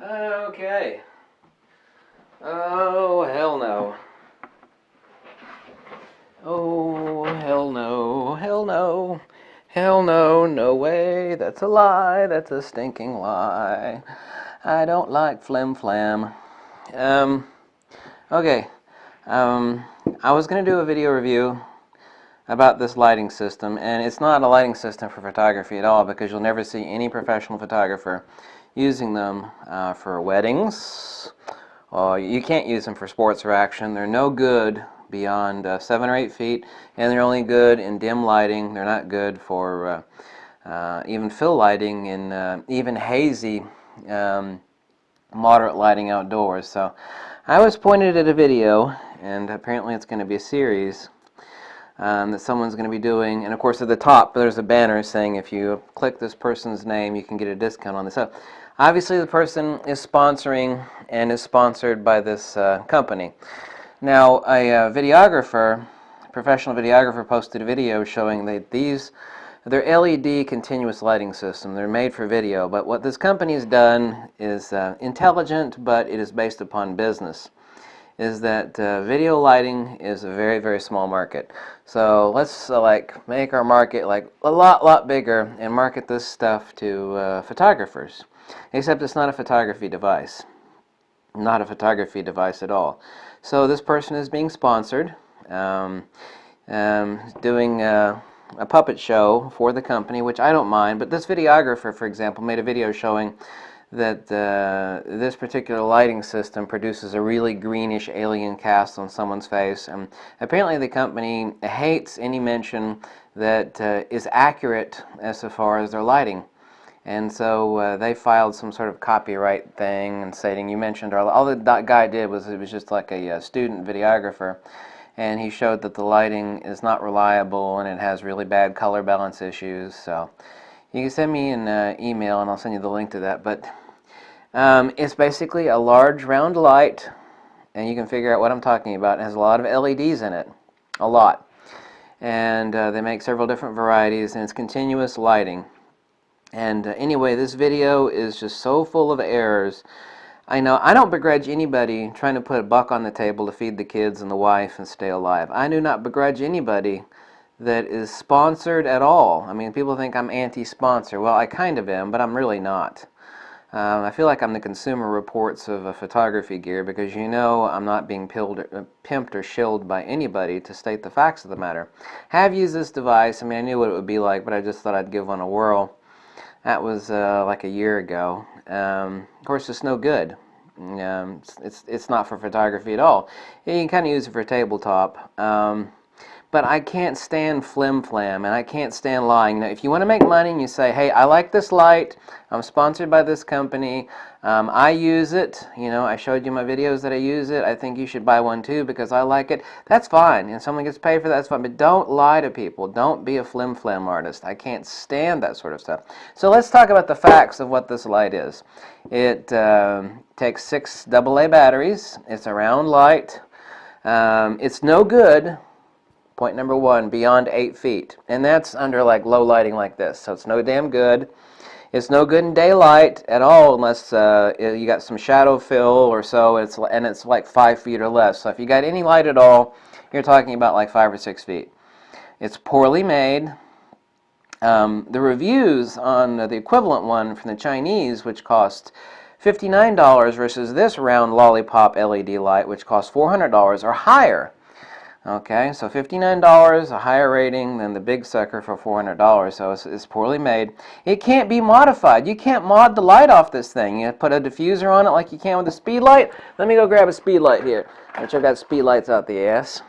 Okay. Oh, hell no. Oh, hell no. Hell no. Hell no. No way. That's a lie. That's a stinking lie. I don't like flim flam. Okay. I was going to do a video review about this lighting system, and it's not a lighting system for photography at all, because you'll never see any professional photographer using them for weddings. You can't use them for sports or action. They're no good beyond 7 or 8 feet, and they're only good in dim lighting. They're not good for even fill lighting and even hazy moderate lighting outdoors. So I was pointed at a video, and apparently it's going to be a series that someone's going to be doing, and of course at the top there's a banner saying if you click this person's name you can get a discount on this. So obviously the person is sponsoring and is sponsored by this company. Now a professional videographer posted a video showing that they're LED continuous lighting system. They're made for video, but what this company has done is intelligent, but it is based upon business. Is that video lighting is a very, very small market. So let's make our market a lot bigger and market this stuff to photographers. Except it's not a photography device. Not a photography device at all. So this person is being sponsored, doing a puppet show for the company, which I don't mind, but this videographer, for example, made a video showing that this particular lighting system produces a really greenish alien cast on someone's face, and apparently the company hates any mention that is accurate as far as their lighting. And so they filed some sort of copyright thing and stating, you mentioned, all the guy did was, it was just like a student videographer, and he showed that the lighting is not reliable and it has really bad color balance issues. So you can send me an email and I'll send you the link to that. But it's basically a large round light, and you can figure out what I'm talking about. It has a lot of LEDs in it, a lot. And they make several different varieties, and it's continuous lighting. And anyway, this video is just so full of errors. I know I don't begrudge anybody trying to put $1 on the table to feed the kids and the wife and stay alive. I do not begrudge anybody that is sponsored at all. I mean, people think I'm anti-sponsor. Well, I kind of am, but I'm really not. I feel like I'm the Consumer Reports of photography gear, because I'm not being pimped or shilled by anybody to state the facts of the matter. Have used this device. I mean, I knew what it would be like, but I just thought I'd give one a whirl. That was like a year ago. Of course, it's no good. It's not for photography at all. You can kind of use it for tabletop. But I can't stand flim-flam, and I can't stand lying. Now, if you want to make money and you say, hey, I like this light, I'm sponsored by this company, I use it, I showed you my videos that I use it, I think you should buy one too because I like it, that's fine. And someone gets paid for that, that's fine. But don't lie to people. Don't be a flim-flam artist. I can't stand that sort of stuff. So let's talk about the facts of what this light is. It takes 6 AA batteries. It's a round light. It's no good. Point number 1, beyond 8 feet. And that's under low lighting like this. So it's no damn good. It's no good in daylight at all unless you got some shadow fill or so, and it's like 5 feet or less. So if you got any light at all, you're talking about like 5 or 6 feet. It's poorly made. The reviews on the equivalent one from the Chinese, which cost $59 versus this round lollipop LED light, which costs $400, are higher. Okay, so $59, a higher rating than the big sucker for $400, so it's poorly made. It can't be modified. You can't mod the light off this thing. You put a diffuser on it like you can with a speed light. Let me go grab a speed light here, which I've got speed lights out the ass.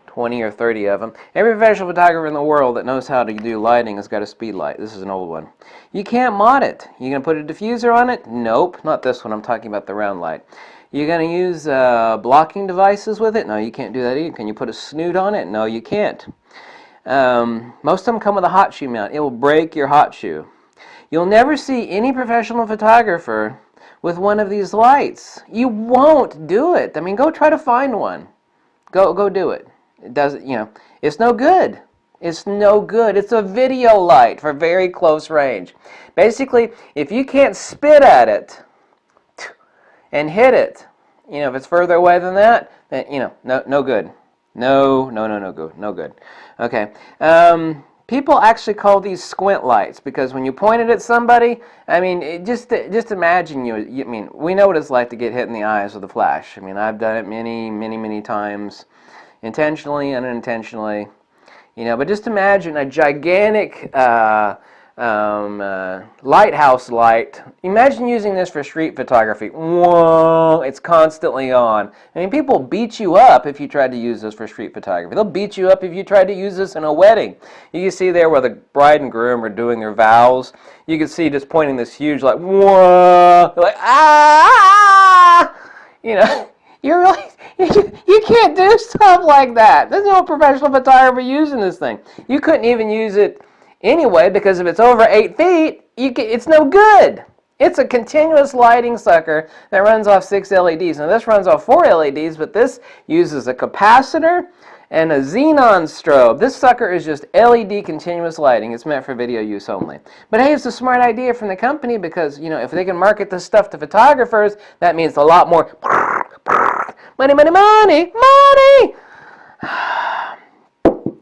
20 or 30 of them. Every professional photographer in the world that knows how to do lighting has got a speed light. This is an old one. You can't mod it. You gonna put a diffuser on it? Nope, not this one. I'm talking about the round light. You're going to use blocking devices with it? No, you can't do that either. Can you put a snoot on it? No, you can't. Most of them come with a hot shoe mount. It will break your hot shoe. You'll never see any professional photographer with one of these lights. You won't do it. I mean, go try to find one. Go do it. It doesn't, it's no good. It's no good. It's a video light for very close range. Basically, if you can't spit at it, and hit it. You know, if it's further away than that, then, you know, no good. No good. No good. Okay. People actually call these squint lights because when you point it at somebody, I mean, just imagine I mean, we know what it's like to get hit in the eyes with a flash. I mean, I've done it many times, intentionally and unintentionally. You know, but just imagine a gigantic lighthouse light. Imagine using this for street photography. Whoa, it's constantly on. I mean, people beat you up if you tried to use this for street photography. They'll beat you up if you tried to use this in a wedding. You can see there where the bride and groom are doing their vows. You can see just pointing this huge, like, whoa, they're like, ah, you know. You're really, you can't do stuff like that. There's no professional photographer using this thing. You couldn't even use it anyway because if it's over 8 feet, it's no good. It's a continuous lighting sucker that runs off 6 LEDs. Now this runs off 4 LEDs, but this uses a capacitor and a xenon strobe. This sucker is just LED continuous lighting. It's meant for video use only. But hey, it's a smart idea from the company because, you know, if they can market this stuff to photographers, that means a lot more money, money, money, money.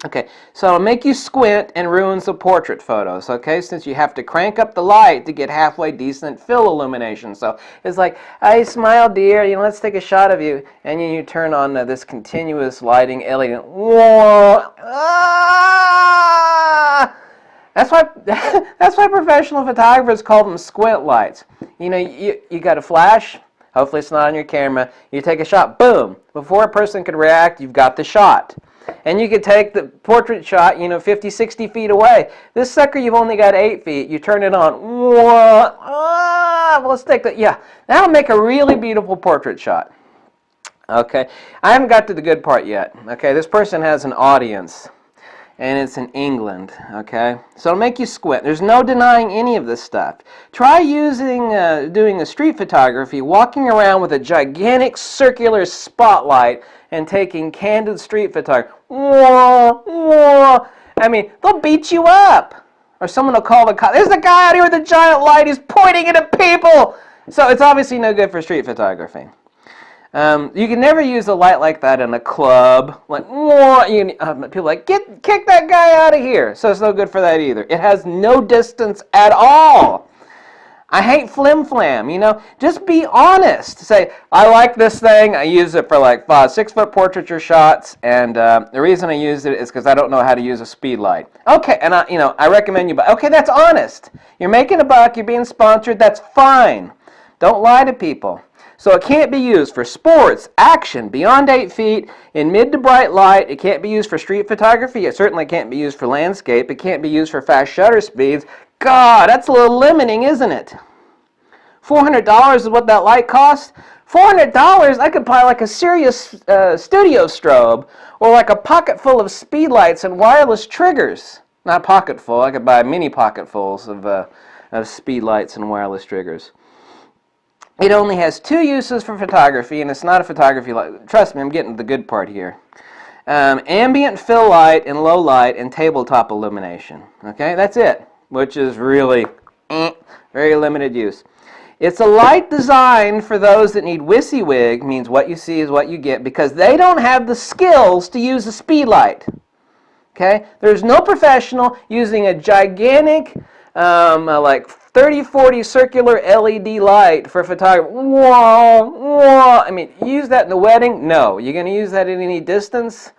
Okay, so it'll make you squint and ruins the portrait photos, okay, since you have to crank up the light to get halfway decent fill illumination. So it's like, hey, smile, dear, you know, let's take a shot of you. And then you turn on this continuous lighting LED. Whoa! Ah! That's why professional photographers call them squint lights. You know, you got a flash. Hopefully it's not on your camera. You take a shot, boom. Before a person could react, you've got the shot. And you could take the portrait shot, you know, 50, 60 feet away. This sucker, you've only got 8 feet. You turn it on. Whoa, let's take the, yeah. That'll make a really beautiful portrait shot. Okay, I haven't got to the good part yet. Okay, this person has an audience. And it's in England, okay? So it'll make you squint. There's no denying any of this stuff. Try doing a street photography, walking around with a gigantic circular spotlight and taking candid street photography. Whoa, whoa. I mean, they'll beat you up. Or someone will call the cops. There's a guy out here with a giant light. He's pointing it at people. So it's obviously no good for street photography. You can never use a light like that in a club. Like, people are like, kick that guy out of here. So it's no good for that either. It has no distance at all. I hate flim-flam, you know. Just be honest. Say, I like this thing. I use it for like 6-foot portraiture shots, and the reason I use it is because I don't know how to use a speed light. Okay, and I recommend you buy. Okay, that's honest. You're making a buck. You're being sponsored. That's fine. Don't lie to people. So it can't be used for sports, action, beyond 8 feet, in mid to bright light. It can't be used for street photography. It certainly can't be used for landscape. It can't be used for fast shutter speeds. God, that's a little limiting, isn't it? $400 is what that light costs. $400, I could buy like a serious studio strobe or like a pocket full of speed lights and wireless triggers. Not pocket full. I could buy mini pocketfuls of speed lights and wireless triggers. It only has 2 uses for photography, and it's not a photography light. Trust me, I'm getting to the good part here. Ambient fill light and low light and tabletop illumination. Okay, that's it, which is really very limited use. It's a light designed for those that need WYSIWYG, means what you see is what you get, because they don't have the skills to use a speed light. Okay, there's no professional using a gigantic, like 30-40 circular LED light for photography. Whoa, whoa. I mean, use that in the wedding? No. You're going to use that at any distance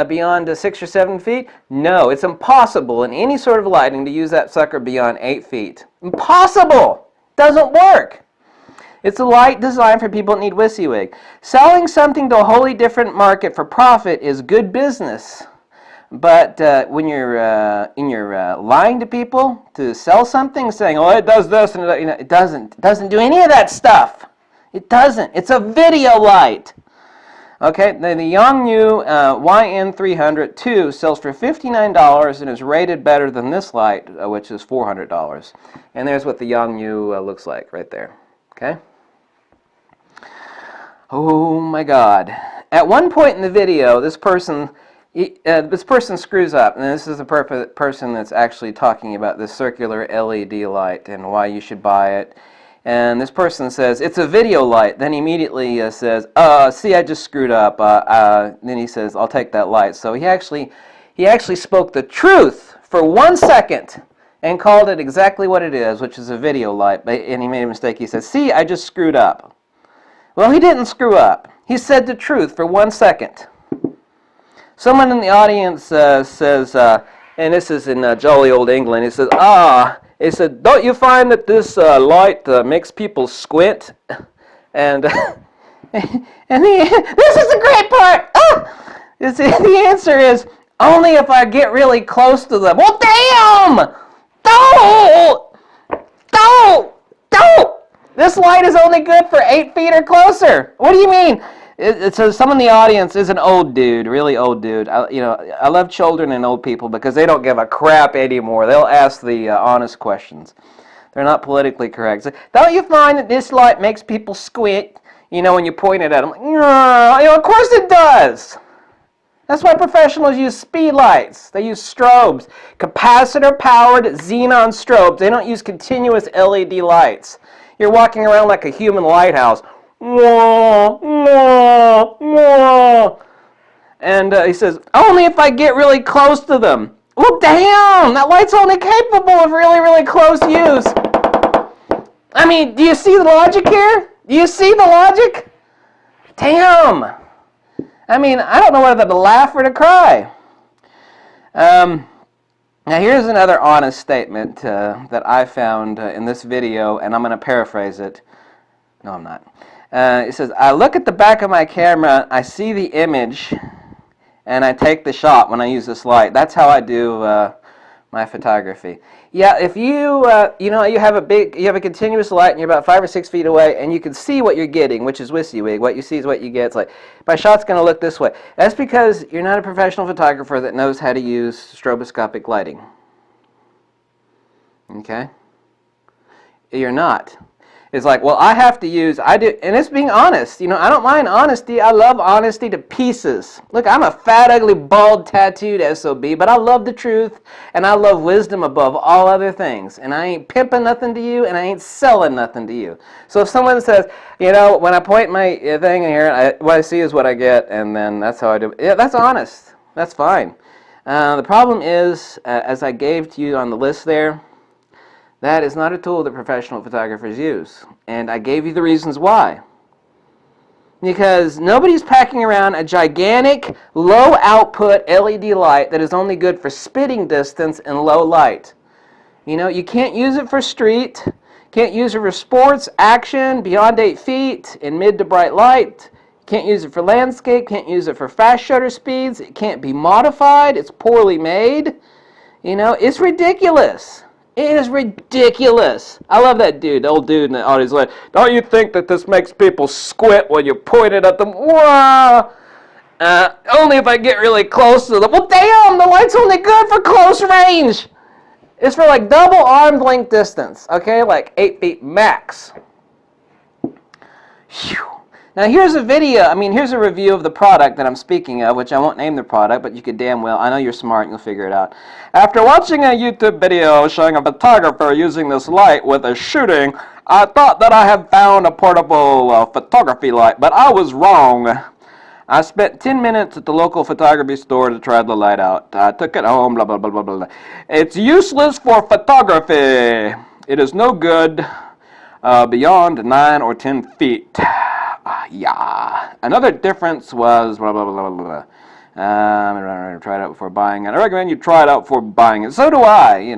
beyond 6 or 7 feet? No. It's impossible in any sort of lighting to use that sucker beyond 8 feet. Impossible! Doesn't work. It's a light designed for people that need WYSIWYG. Selling something to a wholly different market for profit is good business. But when you're lying to people to sell something, saying, "Oh, it does this," and it doesn't do any of that stuff. It doesn't. It's a video light. Okay, the Yongnuo YN300 II sells for $59 and is rated better than this light, which is $400. And there's what the Yongnuo looks like right there. Okay. Oh my God! At one point in the video, this person screws up, and this is the person that's actually talking about this circular LED light and why you should buy it. And this person says, it's a video light. Then he immediately says, see, I just screwed up. Then he says, I'll take that light. So he actually spoke the truth for 1 second and called it exactly what it is, which is a video light. And he made a mistake. He said, see, I just screwed up. Well, he didn't screw up. He said the truth for 1 second. Someone in the audience says, and this is in jolly old England, he says, he said, don't you find that this light makes people squint? And, this is the great part! The answer is, only if I get really close to them. Well, damn! Don't! This light is only good for 8 feet or closer. What do you mean? So someone in the audience is an old dude, really old dude. I love children and old people because they don't give a crap anymore. They'll ask the honest questions. They're not politically correct. So, don't you find that this light makes people squint? When you point it at them, like, of course it does. That's why professionals use speed lights. They use strobes, capacitor-powered xenon strobes. They don't use continuous LED lights. You're walking around like a human lighthouse. And he says, only if I get really close to them. Well, damn! That light's only capable of really, really close use. I mean, do you see the logic here? Do you see the logic? Damn! I mean, I don't know whether to laugh or to cry. Now, here's another honest statement that I found in this video, and I'm going to paraphrase it. No, I'm not. It says, I look at the back of my camera, I see the image, and I take the shot when I use this light. That's how I do my photography. Yeah, if you you have a continuous light and you're about 5 or 6 feet away, and you can see what you're getting, which is WYSIWYG. What you see is what you get. It's like, my shot's going to look this way. That's because you're not a professional photographer that knows how to use stroboscopic lighting. Okay? You're not. It's like, well, I do, and it's being honest. I don't mind honesty. I love honesty to pieces. Look, I'm a fat, ugly, bald, tattooed SOB, but I love the truth, and I love wisdom above all other things. And I ain't pimping nothing to you, and I ain't selling nothing to you. So if someone says, when I point my thing in here, what I see is what I get, and then that's how I do it. Yeah, that's honest. That's fine. The problem is, as I gave to you on the list there, that is not a tool that professional photographers use. And I gave you the reasons why. Because nobody's packing around a gigantic, low-output LED light that is only good for spitting distance and low light. You can't use it for street, can't use it for sports, action, beyond 8 feet, in mid to bright light. Can't use it for landscape, can't use it for fast shutter speeds. It can't be modified, it's poorly made. It's ridiculous. It is ridiculous. I love that dude, the old dude in the audience. Like, don't you think that this makes people squint when you point it at them? Whoa! Only if I get really close to them. Well, damn, the light's only good for close range. It's for like double arm length distance, okay? Like 8 feet max. Whew. Now here's a review of the product that I'm speaking of, which I won't name the product, but you could damn well, I know you're smart and you'll figure it out. After watching a YouTube video showing a photographer using this light with a shooting, I thought that I had found a portable photography light, but I was wrong. I spent 10 minutes at the local photography store to try the light out. I took it home, blah, blah, blah, blah, blah. It's useless for photography. It is no good beyond 9 or 10 feet. Yeah. Another difference was blah, blah, blah, blah, blah. Try it out before buying it. I recommend you try it out before buying it. So do I,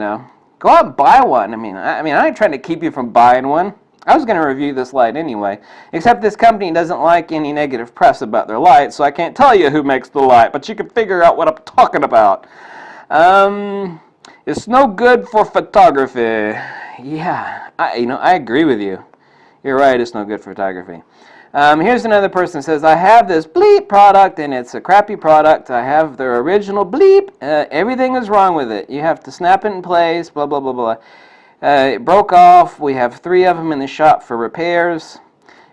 Go out and buy one. I mean, I ain't trying to keep you from buying one. I was going to review this light anyway, except this company doesn't like any negative press about their light, so I can't tell you who makes the light, but you can figure out what I'm talking about. It's no good for photography. Yeah, I agree with you. You're right, it's no good for photography. Here's another person that says, I have this bleep product, and it's a crappy product. I have their original bleep. Everything is wrong with it. You have to snap it in place, blah, blah, blah, blah. It broke off. We have 3 of them in the shop for repairs.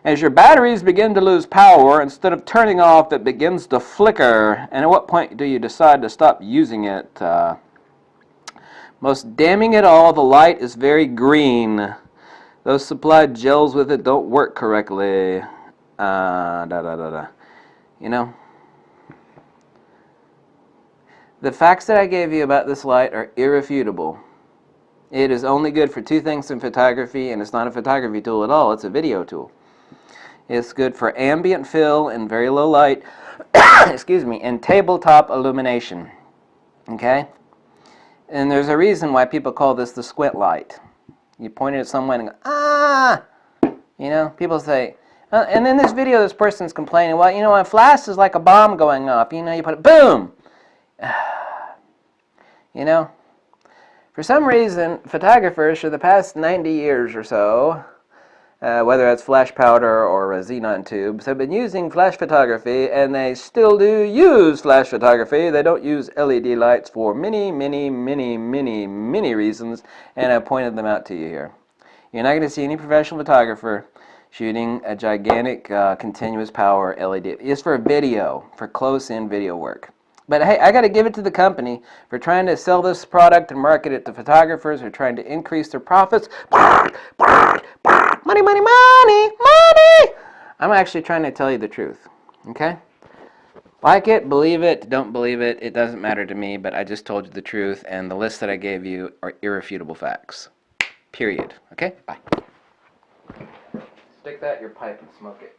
As your batteries begin to lose power, instead of turning off, it begins to flicker. And at what point do you decide to stop using it? Most damning it all, the light is very green. Those supplied gels with it don't work correctly. Da da da da. You know, the facts that I gave you about this light are irrefutable. It is only good for two things in photography, and it's not a photography tool at all, it's a video tool. It's good for ambient fill in very low light, excuse me, and tabletop illumination. Okay? And there's a reason why people call this the squint light. You point it at someone and go, ah! You know, people say, and in this video this person's complaining, well, you know, a flash is like a bomb going up. You know, you put it, boom! You know? For some reason, photographers for the past 90 years or so, whether it's flash powder or xenon tubes, have been using flash photography, and they still do use flash photography. They don't use LED lights for many, many, many, many, many reasons, and I've pointed them out to you here. You're not going to see any professional photographer shooting a gigantic continuous power LED. It's for video, for close-in video work. But hey, I got to give it to the company for trying to sell this product and market it to photographers who are trying to increase their profits. Money, money, money, money! I'm actually trying to tell you the truth, okay? Like it, believe it, don't believe it, it doesn't matter to me, but I just told you the truth, and the list that I gave you are irrefutable facts. Period. Okay? Bye. Stick that in your pipe and smoke it.